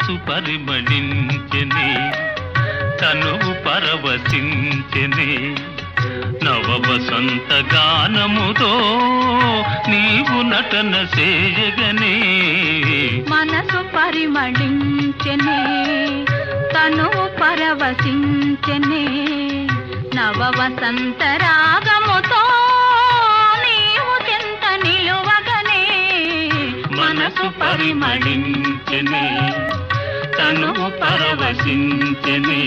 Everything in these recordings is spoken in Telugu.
మనసు పరిమళించెనే తనువు పరవశించెనే నవ వసంత గానముతో నీవు నటన చేయగనే మనసు పరిమళించెనే తనువు పరవశించెనే నవ వసంత రాగముతో నీవు చెంత నిలువగనే మనసు పరిమళించెనే తనువు పరవశించెనే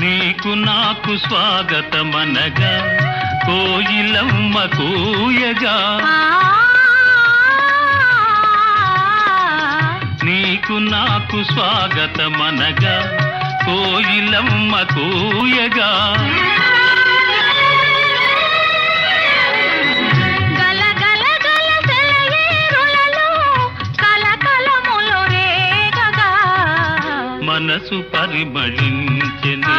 నీకు నాకు స్వాగతమనగా కోయిలమ్మ కూయగా నీకు నాకు స్వాగతమనగా కోయిలమ్మ కూయగా మనసు పరిమళించెనే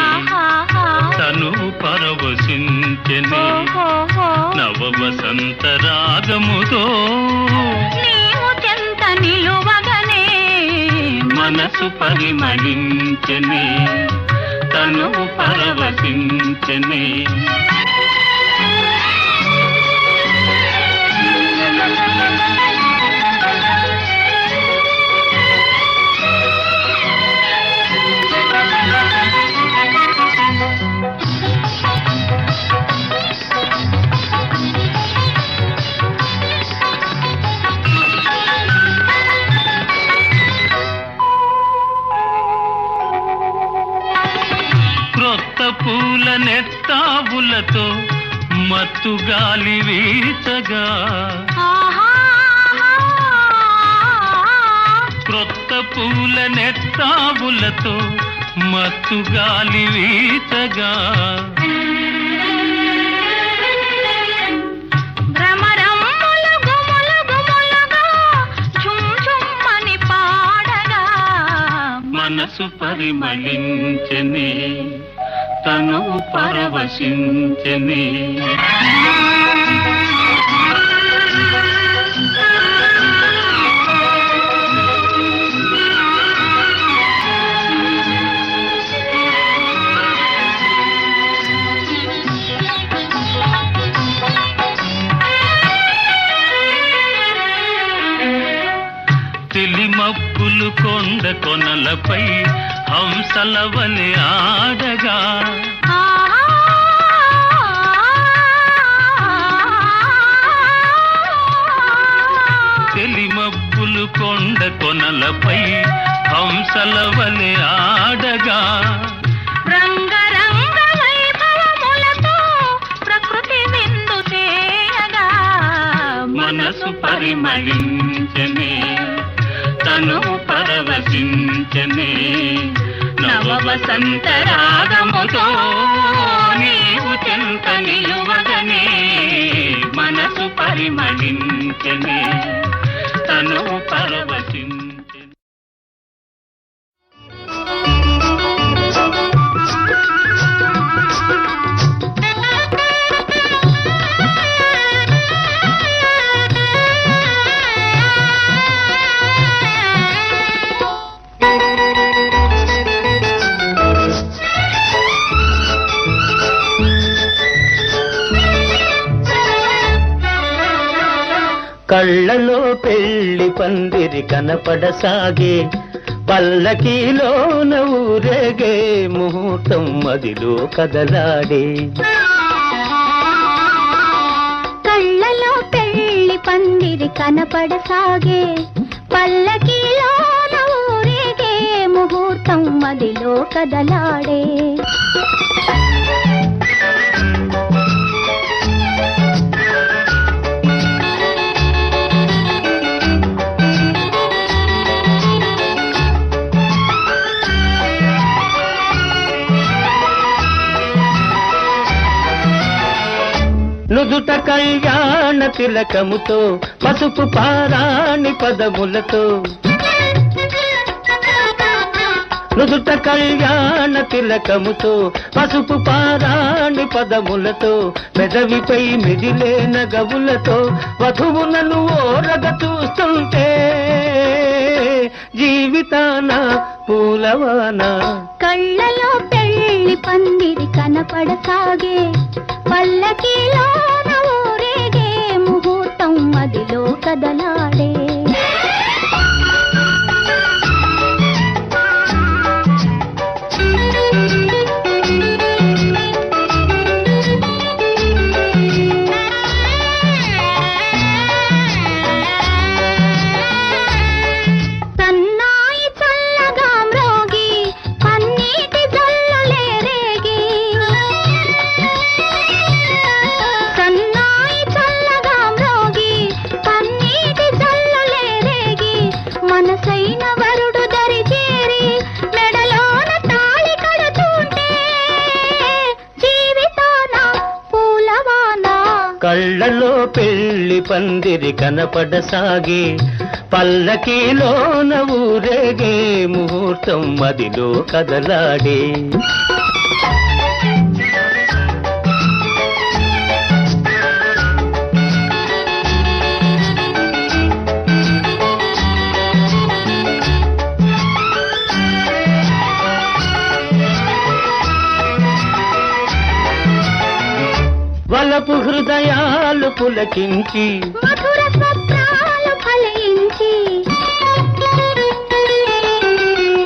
తనువు పరవశించెనే నవ వసంత రాగముతో నీవు చెంత నిలువగనే మనసు పరిమళించెనే తనువు పరవశించెనే క్రొత్త పూల నెత్తావులతో మత్తు గాలి వీచగా క్రొత్త పూల నెత్తావులతో మత్తు గాలి వీచగా మనసు పరిమళించెనే తనువు పరవశించెనే తెలిమప్పులు కొండ కొనలపై హంసల వలె ఆడగా తెలిమప్పులు కొండ కొనలపై హంసల వలె ఆడగా రంగరంగ వైభవములతో ప్రకృతి విందు చేయగా మనసు పరిమళించెనే తనువు పరవశించెనే నవ వసంత రాగముతో నీవు చెంత నిలువగనే మనసు పరిమళించెనే తనువు పరవశించెనే కళ్ళలో పెళ్లి పందిరి కనపడసాగే పల్లకీలోన ఊరేగే ముహూర్తం మదిలో కదలాడే కళ్ళలో పెళ్లి పందిరి కనపడసాగే పల్లకీలోన ఊరేగే ముహూర్తం మదిలో కదలాడే నుదుట కళ్యాణ తిలకముతో పసుపు పారాణి పదములతో నుదుట కళ్యాణ తిలకముతో పసుపు పారాణి పదములతో పెదవిపై మిదిలే నగవులతో వధువునను ఓరగ చూస్తుంటే జీవితాన పూలవాన కళ్ళలో పెళ్లి పందిరి కనపడసాగే పల్లకిలోన ఊరేగే ముహూర్తం మదిలో కదలాడే మనసైన వరుడు దరి చేరి మెడలోన తాళి కడుతుంటే జీవితాన పూలవాన కళ్ళలో పెళ్లి పందిరి కనపడసాగే పల్లకిలోన ఊరేగే ముహూర్తం మదిలో కదలాడే వలపు హృదయాలు పులకించి మధుర స్వప్నాలు ఫలించి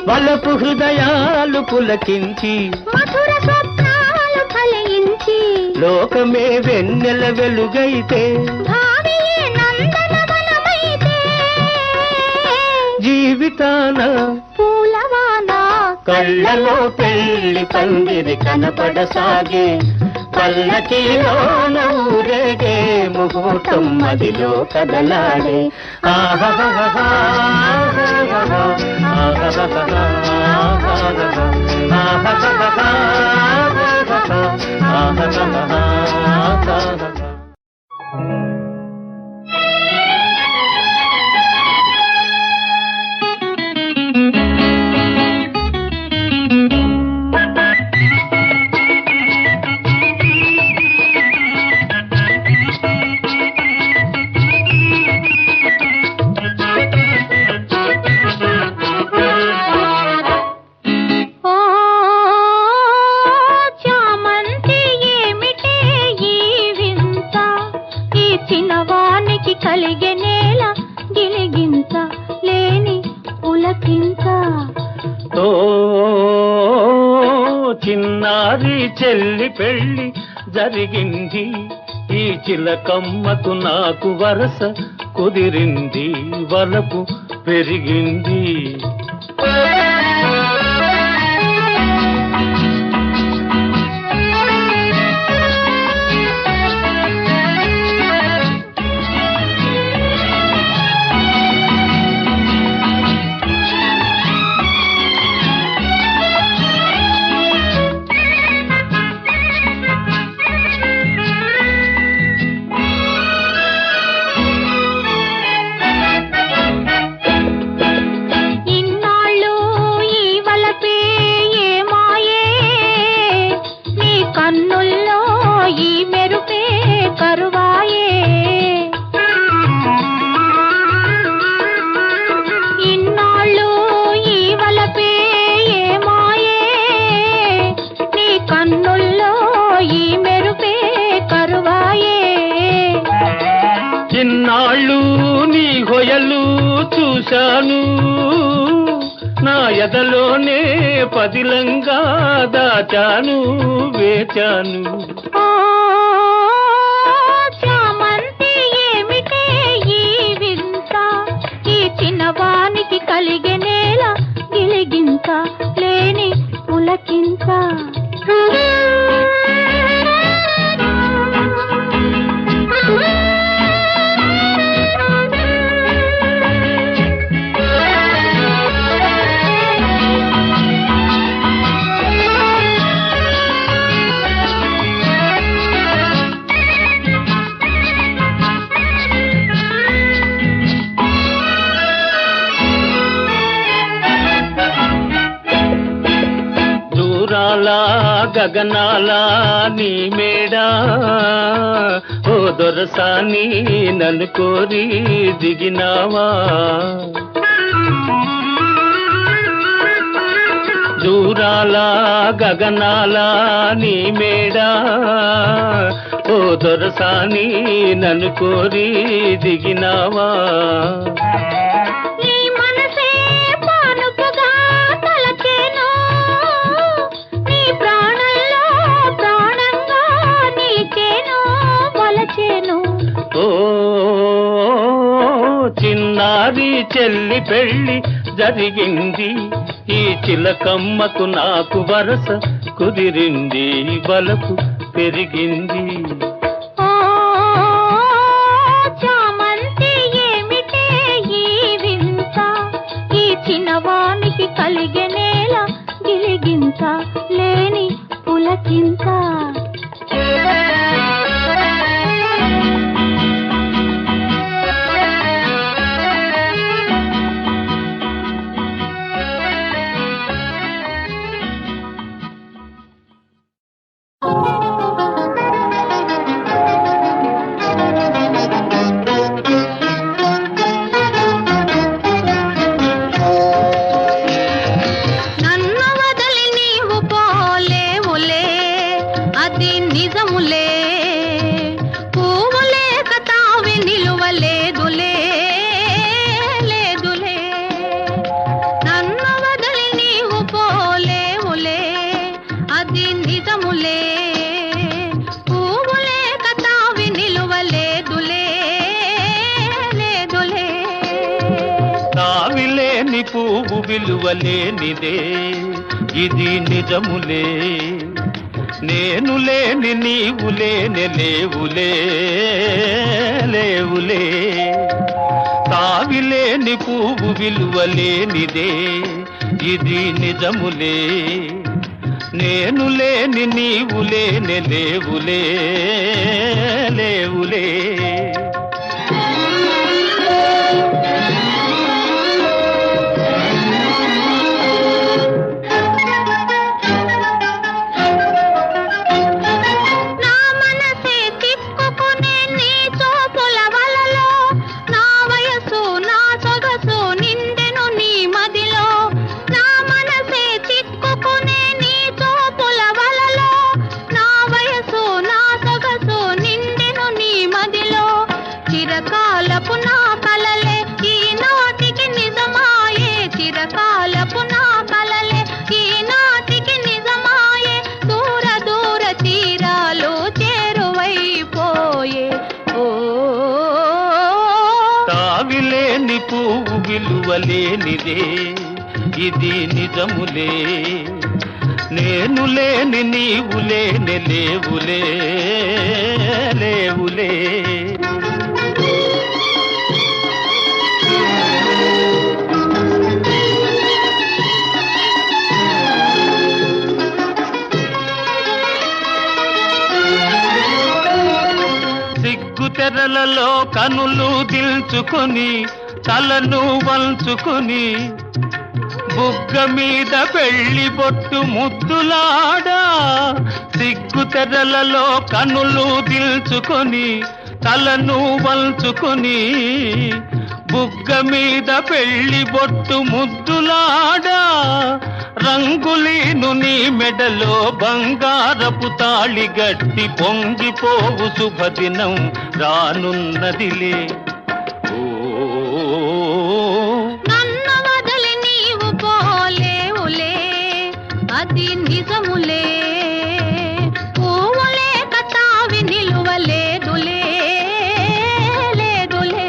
వలపు హృదయాలు పులకించి మధుర స్వప్నాలు ఫలించి లోకమే వెన్నెల వెలుగైతే భావియే నందనవనమైతే జీవితాన పూలవాన కళ్ళలో పెళ్లి పందిరి కనపడసాగే పల్లకిలోన ఊరేగే ముహూర్తం మదిలో కదలాడే ఆహాహా కలిగే నేల గిలిగింత లేని పులకింత ఓ చిన్నారి చెల్లి పెళ్లి జరిగింది ఈ చిలకమ్మకు నాకు వరస కుదిరింది వలపు పెరిగింది ఇన్నాళ్ళు నీ హొయలు చూశాను నా ఎదలోనే పదిలంగా దాచాను వేచాను చామంతి ఏమిటే ఈ వింత ఈ చిన్నవానికి కలిగే నేల గిలిగింత లేని పులకింత గగనాల నీ మేడా ఓ దొరసాని నన్ను కోరి దిగినావా దూరాల గగనాల నీ మేడా ఓ దొరసాని నన్ను కోరి దిగినావా నీ మనసే పానుపుగా తలచేను నీ ప్రాణంలో ప్రాణంగా నిలిచేను వలచేను ఓ చిన్నారి చెల్లి పెళ్ళి జరిగింది ఈ చిలకమ్మకు నాకు వరస కుదిరింది బలపు పెరిగింది ఓ చామంతి ఏమిటే ఈ వింత ఈ చిన్నవానికి కలిగెనేల గిలిగింత లేని పులకింత పువ్వు విలువలేనిదే ఇది నిజములే నేను లేని నీవు లేని లేవులే లేవులే తావిలేని పువ్వు విలువలేనిదే ఇది నిజములే నేను లేని నీవు లేని లేవులే లేవులే పువ్వు విలువలేనిదే ఇది నిజములే నేను లేని నీవు లేని లేవులే లేవులే సిగ్గు తెరలలో కనులు దిల్చుకొని తలను వంచుకొని బుగ్గ మీద పెళ్లి బొట్టు ముద్దులాడా సిగ్గు తెరలలో కనులు దిల్చుకొని తలను వంచుకొని బుగ్గ మీద పెళ్లి బొట్టు ముద్దులాడా రంగులీను నీ మెడలో బంగారపు తాళి గట్టి పొంగిపోవు శుభదినం రానున్నదిలే నన్ను వదిలి నీవు పోలేవులే అది నిజములే పువ్వులే కతావి నిలువలేదులే లేదులే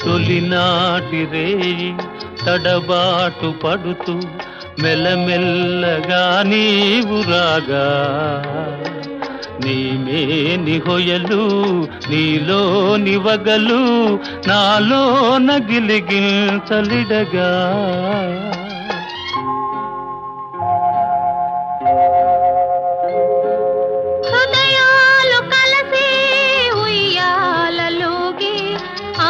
తొలినాటి రేయి తడబాటు పడుతూ మెల్లమెల్లగా నీవు రాగా నీమేని హొయలు నీలోని వగలు నాలో నగిలిగించలిడగా హృదయాలు కలిసి ఉయ్యాలలోగి ఆ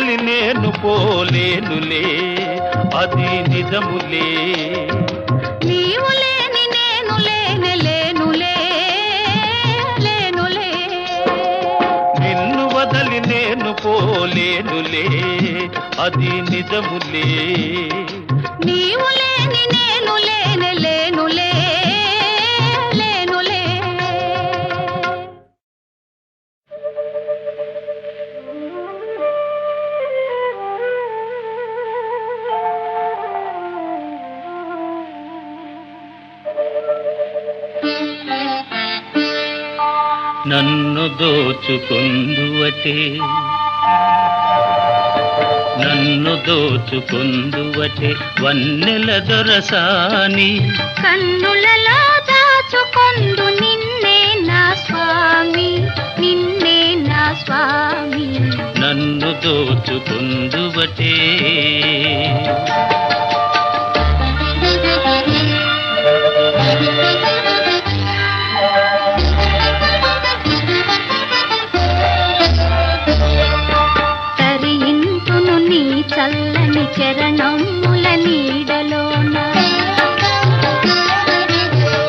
వదలి నేను పోలేనులే, అది నిజములే. నీవు లేని నేను లేనే లేనులే, లేనులే. నిన్ను వదలి నేను పోలేనులే, అది నిజములే. నీవు లేని నేను లేనే లేనులే, లేనులే. నన్ను దోచుకుందువటే, నన్ను దోచుకుందువటే వన్నెల దొరసాని. కన్నులలో దాచుకొందు నిన్నే నా స్వామి, నిన్నే నా స్వామి. నన్ను దోచుకుందువటే. తరింతును నీ చల్లని చరణముల నీడలోన,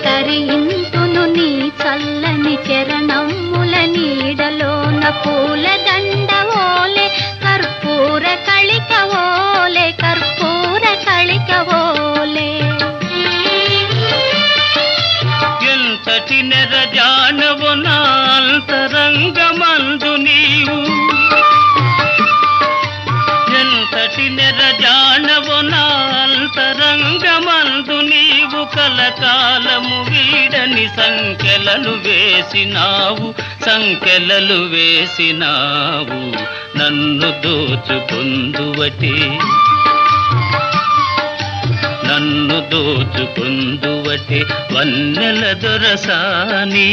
తరింతును నీ చల్లని చరణముల నీడలోన. పూల దండవోలే కర్పూర కళికవోలే, కర్పూర కళికవోలే. ఎంతటి నెరజానవు నా అంతరంగమందు నీవు, ఎంతటి నెరజానవు నా అంతరంగమందు నీవు. కలకాలము వీడని సంకెలలు వేసినావు, సంకెలలు వేసినావు. నన్ను దోచుకుందువటే, నన్ను దోచుకుందువటే వన్నెల దొరసాని.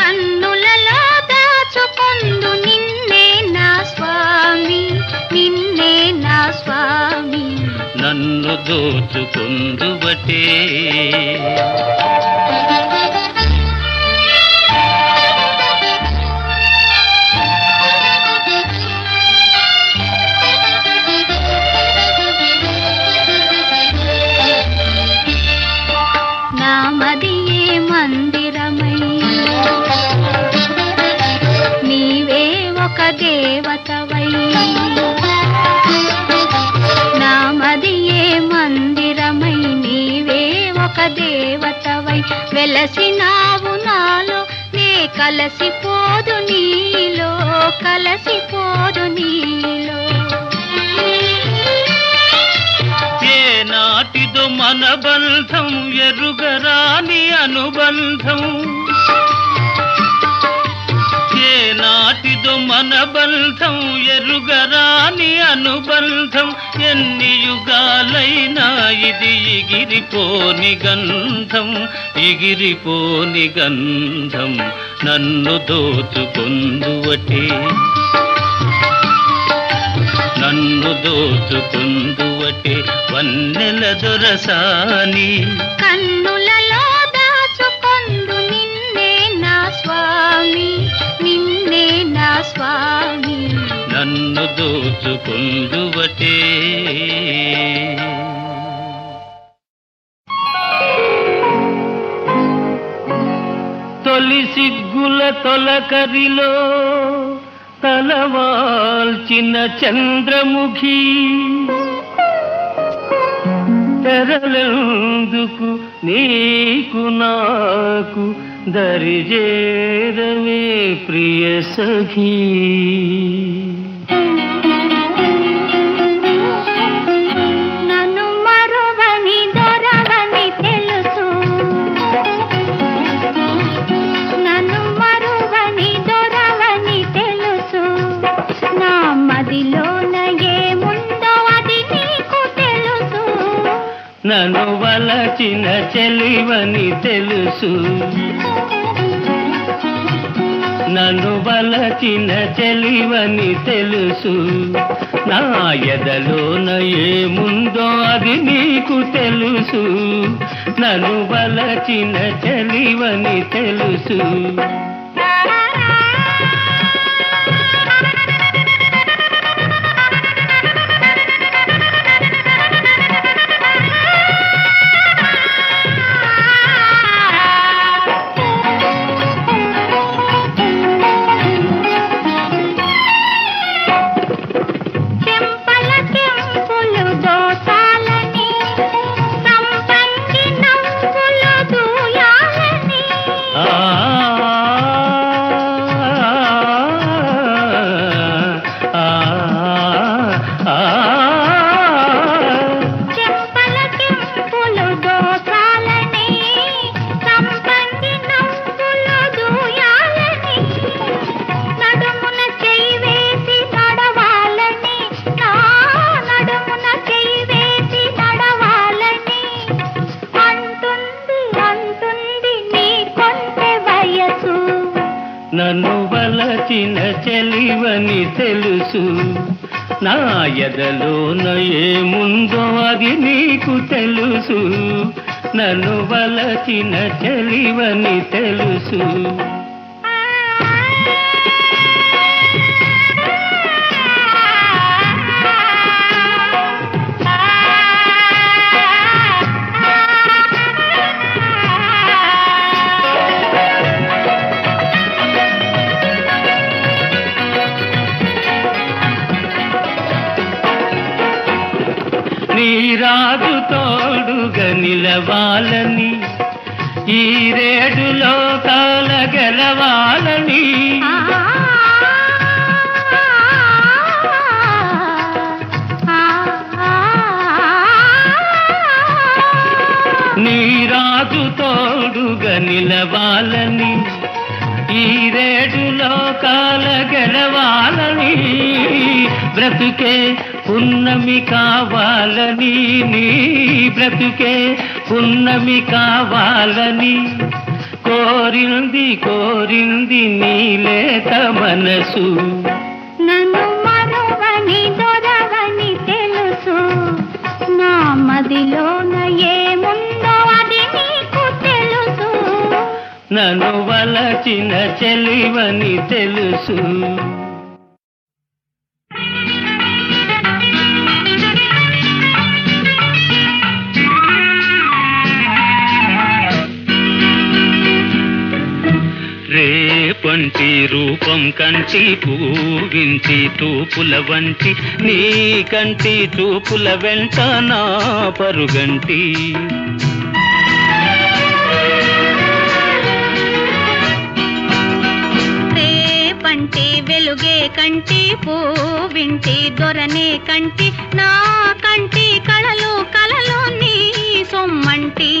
కన్నులలో దాచుకొందు నిన్నే నా స్వామి, నిన్నే నా స్వామి. నన్ను దోచుకుందువటే. నామదియే మందిరమై నీవే ఒక దేవతవై, నామదియే మందిరమై నీవే ఒక దేవతవై. వెలసినావు నాలో నే కలసిపోదు నీలో, కలసిపోదు నీలో. ఏనాటిదో మన బంధం ఎరుగరాని అనుబంధం, ఏనాటిదో మన బంధం ఎరుగరాని అనుబంధం. ఎన్ని యుగాలైనా ఇది ఎగిరిపోని గంధం, ఎగిరిపోని గంధం. నన్ను దోచుకుందువటే, నన్ను దోచుకుందువటే వన్నెల దొరసాని. కన్నులలో దాచుకొందు నిన్నే నా స్వామి, నిన్నే నా స్వామి. నన్ను దోచుకుందువటే. తొలి సిగ్గుల తొలకరిలో తలవాల్చిన చంద్రముఖి, తెరలెందుకు నీకు నాకు దరిజేరవే ప్రియ సఖీ. నన్ను మరువని దొరవని తెలుసు, నన్ను మరువని దొరవని తెలుసు. నా మదిలోన ఏముందో అది నీకు తెలుసు. నన్ను వలచిన చెలివని తెలుసు, నన్ను వలచిన చెలివని తెలుసు. నా ఎదలోన ఏముందో అది నీకు తెలుసు. నన్ను వలచిన చెలివని తెలుసు. తెలివని తెలుసు నా ఎదలోన ఏముందో అది నీకు తెలుసు నన్ను వలచిన తెలివని తెలుసు నీ రాజు తోడుగా నిలవాలని ఈ రేడులో కాల గెలవాలని నీ రాజు తోడుగా నిలవాలని ఈ రేడులో కాల గెలవాలని బ్రతుకే పున్నమి కావాలని నీ బ్రతుకే పున్నమి కావాలని కోరింది కోరింది నీలేత మనసు నన్ను మరువని దొరవని తెలుసు నా మదిలోన ఏముందో అది నీకు తెలుసు నన్ను వలచిన చెలివని తెలుసు రేపంటి రూపం కంటి పూవించి తూపుల వంటి నీ కంటి చూపుల వెంట నా పరుగంటి రేపంటి వెలుగే కంటి పూవింటి దొరనే కంటి నా కంటి కళలు కళలు నీ సొమ్మంటి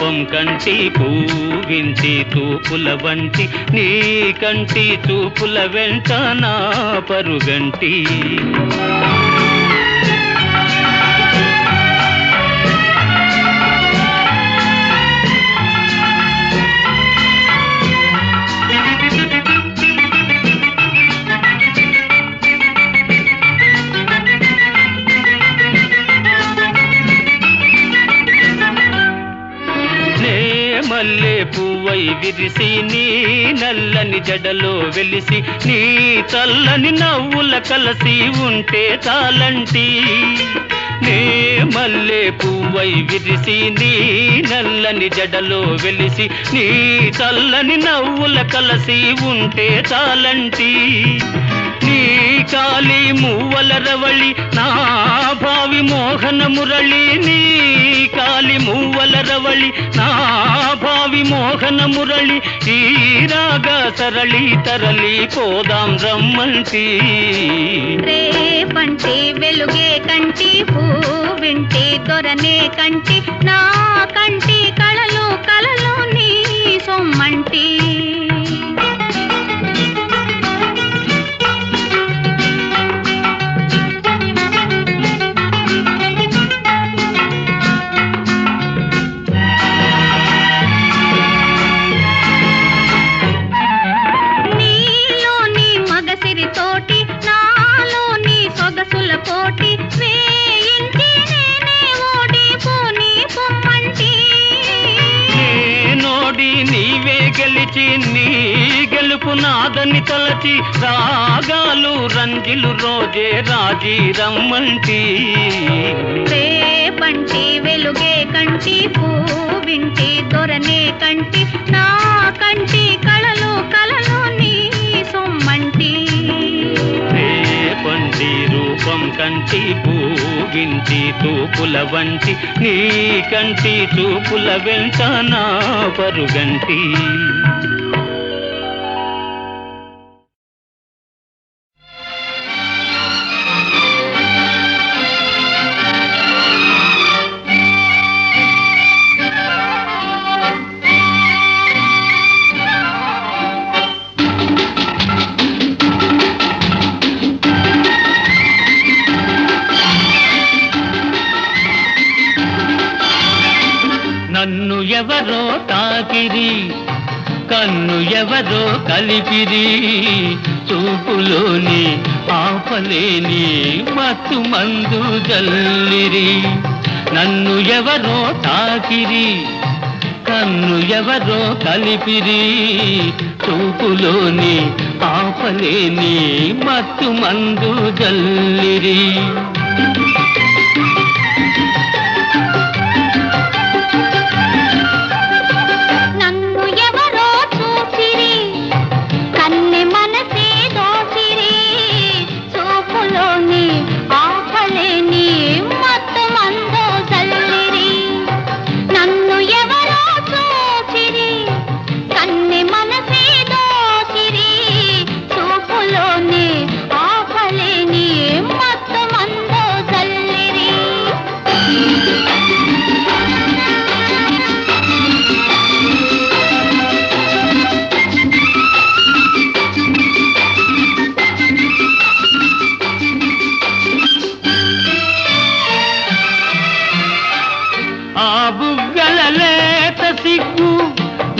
రూపం కంటి పూవించి తూపుల వంటి నీ కంటి చూపుల వెంట నా పరుగంటి మల్లె పువ్వై విరిసి నీ నల్లని జడలో వెలిసి నీ చల్లని నవ్వుల కలసి ఉంటే చాలంటి నే మల్లె పువ్వై విరిసి నీ నల్లని జడలో వెలిసి నీ చల్లని నవ్వుల కలసి ఉంటే చాలంటి నీ కాలి మువ్వల రవళి నా భావి మోహన మురళి నీ కాలి మువ్వల రవళి నా భావి మోహన మురళి ఈ రాగా సరళి తరలి పోదాం రమ్మంటి రేపంటి వెలుగే కంటి పూవింటి దొరనే కంటి నా కంటి కళలు కళలు నీ సొమ్మంటి గెలిచి నీ పిలుపు నాదని తలచి రాగాలు రంజిలు రోజే రాజీ రమ్మంటి రేపంటి వెలుగే కంటి పూవింటి దొరనే కంటి నా కంటి కళలు కళలు నీ సొమ్మంటి రేపంటి రూపం కంటి పూగింటి తూపుల వంటి నీ కంటి చూపుల వెంట నా పరుగంటి నన్ను ఎవరో తాకిరి కన్ను ఎవరో కలిపిరి చూపులోని ఆపలేని మత్తు మందు జల్లిరి నన్ను ఎవరో తాకిరి కన్ను ఎవరో కలిపిరి చూపులోని ఆపలేని మత్తు మందు జల్లిరి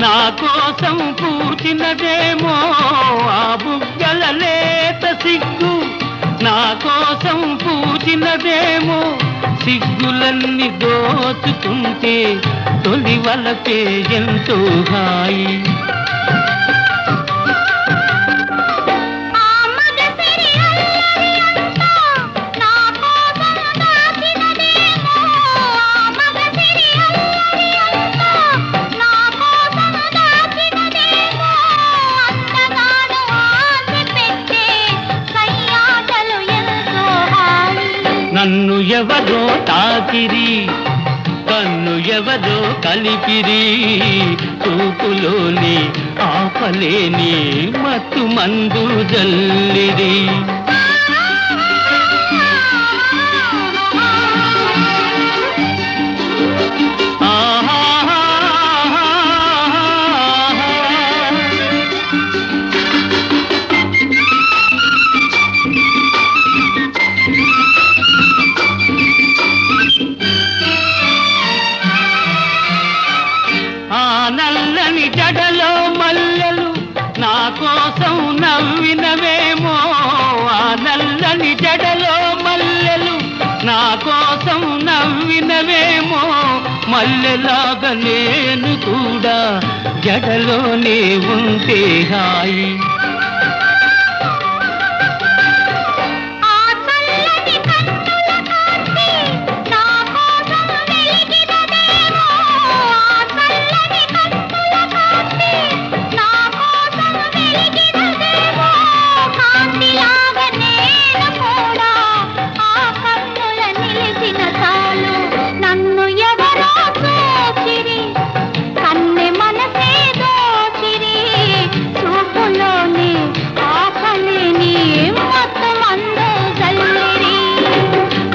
నా కోసం పూచినదేమో ఆ బుగ్గల లేత సిగ్గు నా కోసం పూచినదేమో సిగ్గులన్నీ దోచుకుంటే తొలి వలపే ఎంతో హాయి నన్ను ఎవరో తాకిరి కన్ను ఎవరో కలిపిరి చూపులోని ఆపలేని మత్తు మందు జల్లిరి నల్లని జడలో మల్లెలు నా కోసం నవ్వినవేమో ఆ నల్లని జడలో మల్లెలు నా కోసం నవ్వినవేమో మల్లెలాగా నేను కూడా జడలోనే ఉంటే హాయి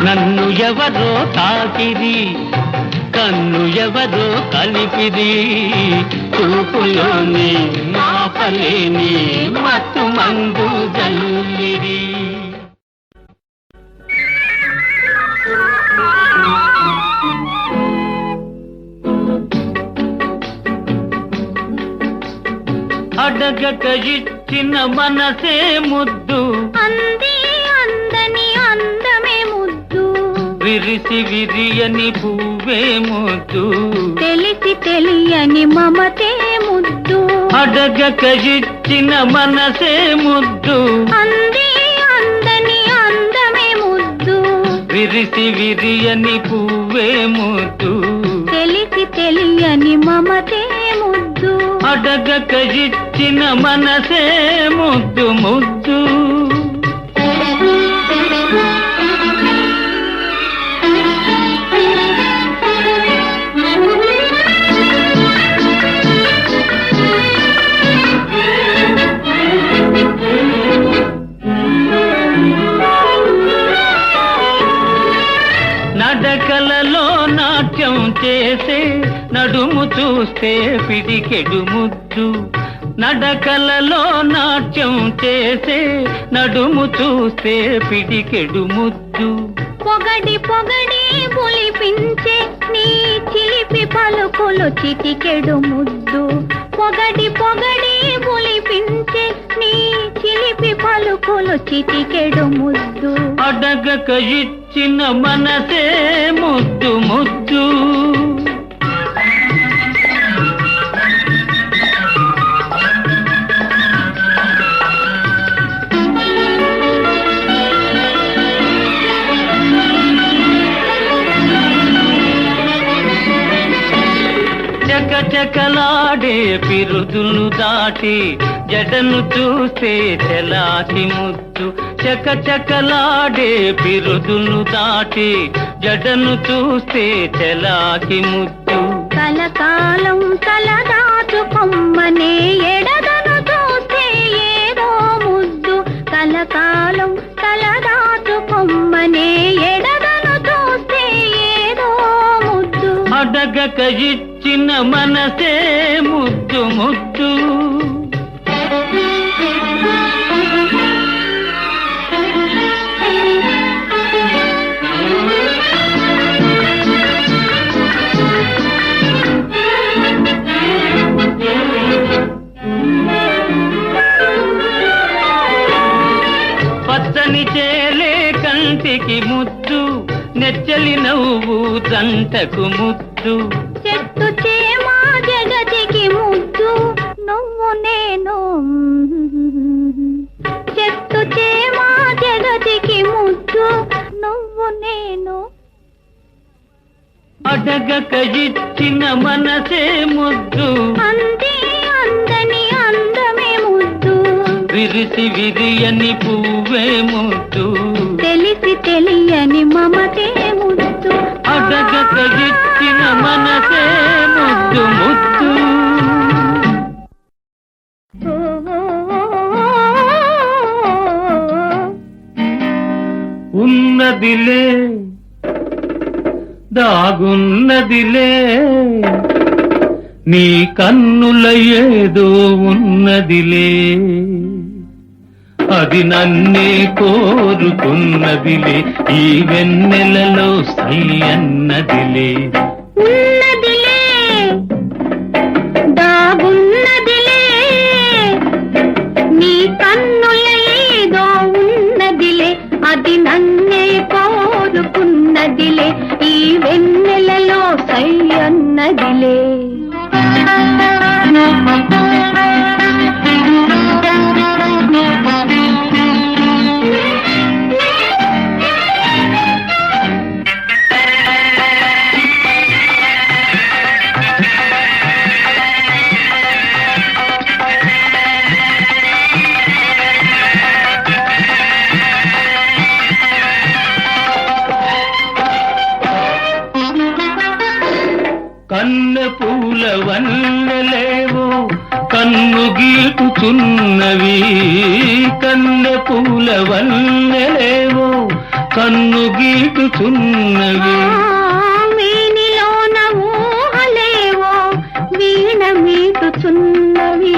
నన్ను ఎవరో తాకిరి కన్ను ఎవరో కలిపిరి చూపులోని ఆపలేని మత్తు మందు జల్లిరి అడగక ఇచ్చిన మనసే ముద్దు అంది అందని అందమే ముద్దు విరిసి విరియని పువ్వే ముద్దు, తెలిసి తెలియని మమతే ముద్దు, అడగక ఇచ్చిన మనసే ముద్దు, అంది అందని అందమే ముద్దు, విరిసి విరియని పువ్వే ముద్దు, తెలిసి తెలియని మమతే ముద్దు, అడగక ఇచ్చిన మనసే ముద్దు ముద్దు. నడకలలో నాట్యం చేసే నడుము చూస్తే పిడికెడు ముద్దు, నడకలలో నాట్యం చేసే నడుము చూస్తే పిడికెడు ముద్దు, పొగడి పొగడి పులిపించే నీ చిలిపి పలుకులు చిటికెడు ముద్దు, పొగడి పొగడి పులిపించే నీ చిలిపి పలుకులు చిటికెడు ముద్దు, అడగక ఇచ్చిన మనసే ముద్దు ముద్దు. చకచకలాడే పిరుదులు దాటి జడను చూస్తే చెలాకి ముద్దు, చకచకలాడే పిరుదులు దాటి జడను చూస్తే చెలాకి ముద్దు, కలకాలం తలదాచుకొమ్మనే ఎడదను చూస్తే ఏదో ముద్దు, కలకాలం తలదాచుకొమ్మనే ఎడదను చూస్తే ఏదో ముద్దు, అడగక ఇచ్చిన మనసే ముద్దు ముద్దు. పచ్చని చేలే కంటికి ముద్దు, నెచ్చలి నవ్వు జంటకు ముద్దు, చెట్టు చేమా జగతికి ముద్దు, నువ్వు నేను, చెట్టు చేమా జగతికి ముద్దు, నువ్వు నేను, అడగక ఇచ్చిన మనసే ముద్దు, అంది అందని అందమే ముద్దు, విరిసి విరియని పువ్వే ముద్దు, తెలిసి తెలియని మమతే ముద్దు, అడగక ఇచ్చిన మనసే ముద్దు ముద్దు. ఉన్నదిలే దాగున్నదిలే నీ కన్నుల ఏదో ఉన్నదిలే, అది నన్నే కోరుకున్నదిలే, ఈ వెన్నెలలో సై అన్నదిలే. ఉన్నదిలే దాగున్నదిలే నీ కన్నుల ఏదో ఉన్నదిలే, అది నన్నే కోరుకున్నదిలే, ఈ వెన్నెలలో సై అన్నదిలే. కన్నె పూల వన్నెలేవో కన్ను గీటుచున్నవి, కన్నె పూల వన్నెలేవో కన్ను గీటుచున్నవి, వీనిలోన ఊహలేవో వీణ మీటుచున్నవి,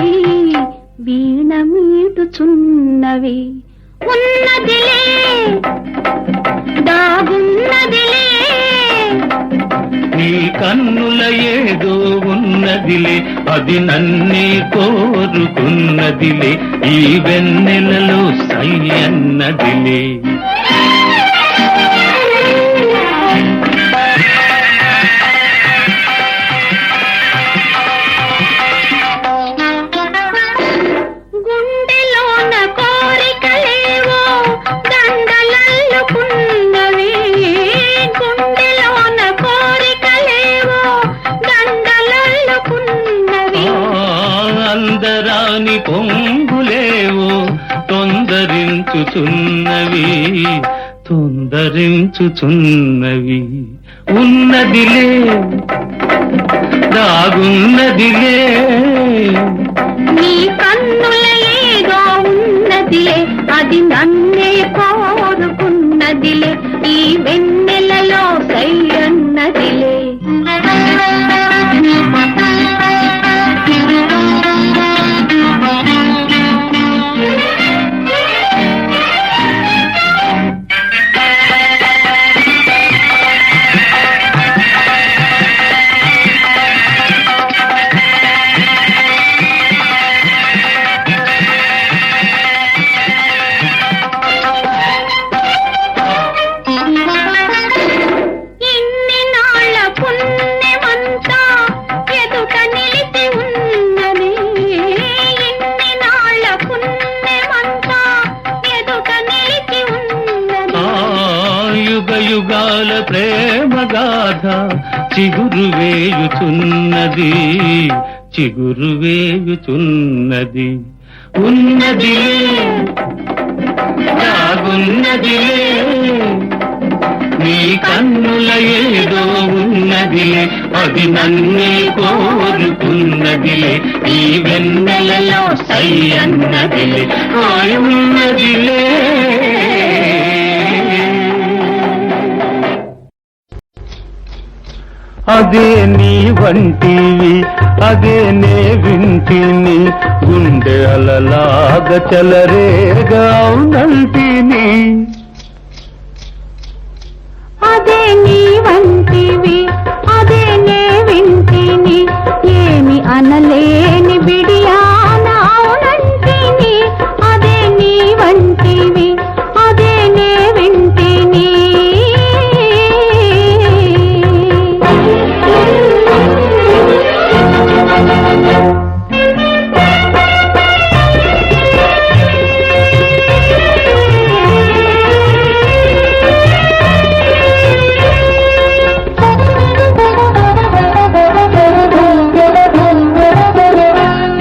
వీణ మీటుచున్నవి, ఉన్నదిలే దాగున్నదిలే నీ కన్నుల ఏదో ఉన్నదిలే, అది నన్నే కోరుకున్నదిలే, ఈ వెన్నెలలో సై అన్నదిలే. తొందరించుచున్నవి తొందరించుచున్నవి. ఉన్నదిలే దాగున్నదిలే నీ కన్నుల ఏదో ఉన్నదిలే, అది నన్నే కోరుకున్నదిలే, ఈ వెన్నెలలో సై అన్నదిలే. యుగాల ప్రేమ గాథ చిగురు వేయుచున్నది చిగురు వేయుచున్నది. ఉన్నదిలే దాగున్నదిలే నీ కన్నుల ఏదో ఉన్నదిలే, అది నన్నే కోరుకున్నదిలే, ఈ వెన్నెలలో సై అన్నదిలే ఉన్నదిలే. అదే నీ వంటివి అదే నే వింటిని, గుండె అలలాగ చలరేగా అవునంటిని. అదే నీ వంటివి అదే నే వింటిని, ఏమి అనలేని బిడియానంటిని. అదే నీ వంటివి అదే నే వింటిని.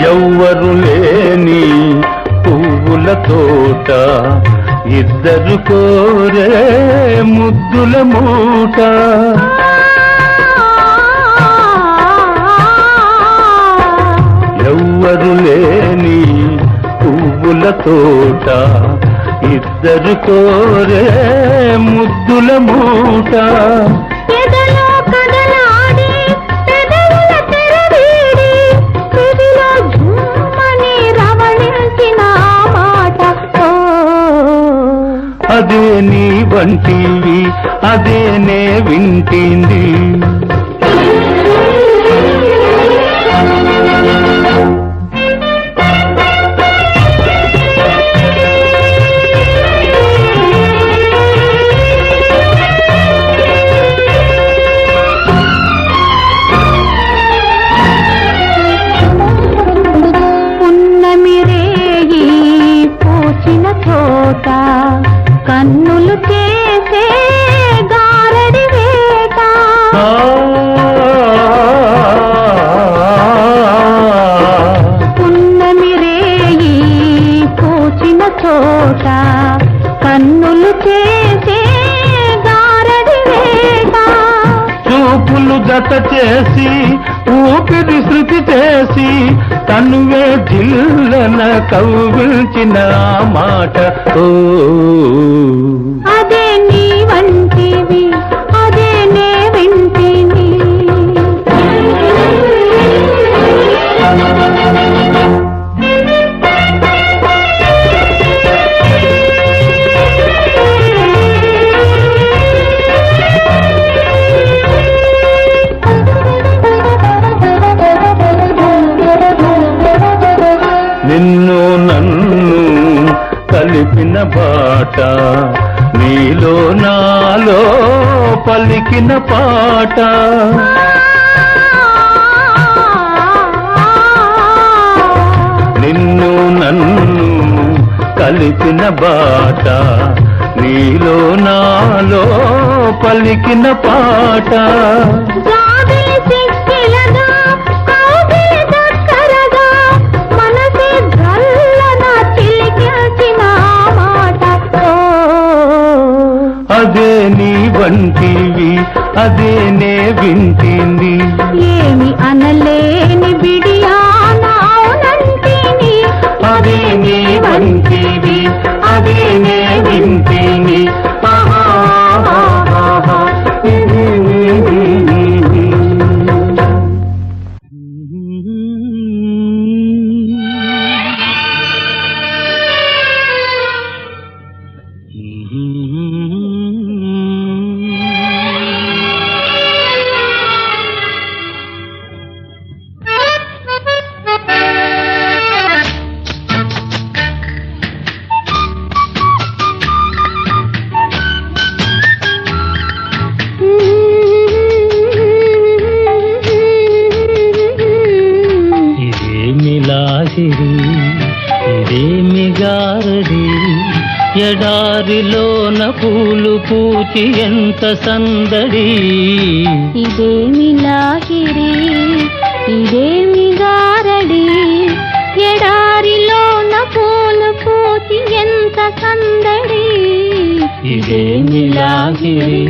ఎవ్వరు లేని పువ్వుల తోట, ఇద్దరు కోరే ముద్దుల మూట. ఎవ్వరు లేని పువ్వుల తోట, ఇద్దరు కోరే ముద్దుల మూట. అదే నీ వంటివి అదే నే వింటింది. పున్నమిరేయి పూచిన చోట, కన్నులు చేసే గారడి వేట. పున్నమిరేయి పూచిన చోట, కన్నులు చేసే గారడి వేట. చూపులు జత చేసి ఊపిరి శృతి చేసి, తనువే జిల్లన కవ్విల్చిన మాట. ఓ అదే నీ వంటివి అదే నే వింటిని. నిన్ను నన్ను కలిపిన బాట, నీలో నాలో పలికిన పాట. నిన్ను నన్ను కలిపిన బాట, నీలో నాలో పలికిన పాట. అదే నీ అదేనే వింటిని. ఏమి అనలేని బిడియానంటిని, అదేనే వంటివి, అదేనే వింటిని. ఇదేమి గారడి ఎడారిలోన పూలు పూచి ఎంత సందడి. ఇదేమి లాహిరి ఇదేమి గారడి ఎడారిలోన పూలు పూచి ఎంత సందడి. ఇదేమి లాహిరి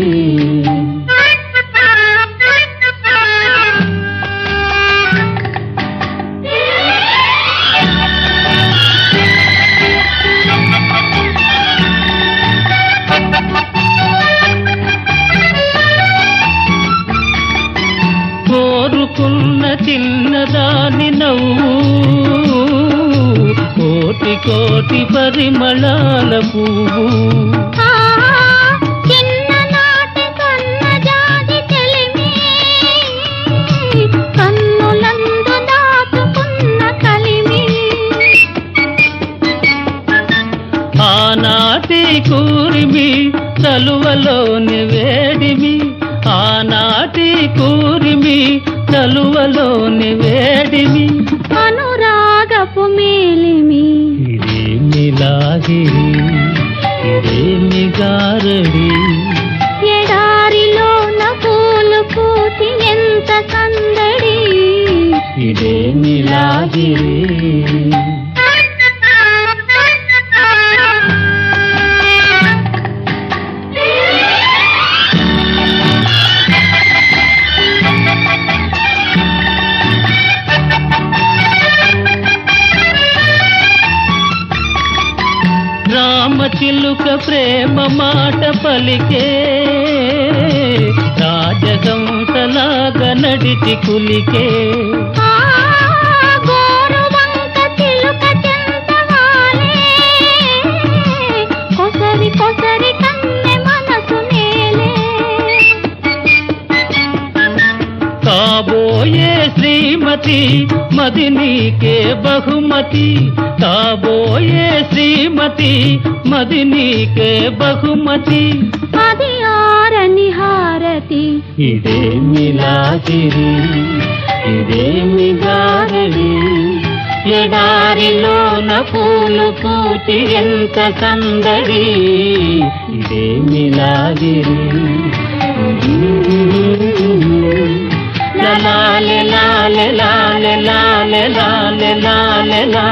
కోరుకున్న చిన్నదాని నవ్వు కోటి కోటి పరిమళాల పువ్వు. చిన్ననాటి కన్నజాజి చెలిమి కన్నులందు దాచుకున్న కలిమి. ఆనాటి కూరిమి చలువలోని వేడిమి, ఆనాటి కూరిమి చలువలోని వేడిమి. అనురాగపు మేలిమి ఇదేమి లాహిరి ఇదేమి గారడి ఎడారిలోన పూలు పూచి ఎంత సందడి. ఇదేమి లాహిరి రామచిలుక ప్రేమ మాట పలికే రాజహంసలాగా నడిచి కులికే. గోరువంక చిలుక చెంతవాలే కొసరి కొసరి కన్నె మనసు నేలే. కాబోయే శ్రీమతి మది నీకే బహుమతి, కాబోయే శ్రీమతి మది నీకే బహుమతి. అది ఆరని హారతి ఇదేమి లాహిరి ఇదేమి గారడి ఎడారిలోన పూలు పూచి ఎంత సందడి. ఇదేమి లాహిరి లాలే లాలే లాలే లాలే లాలే లాలే లా.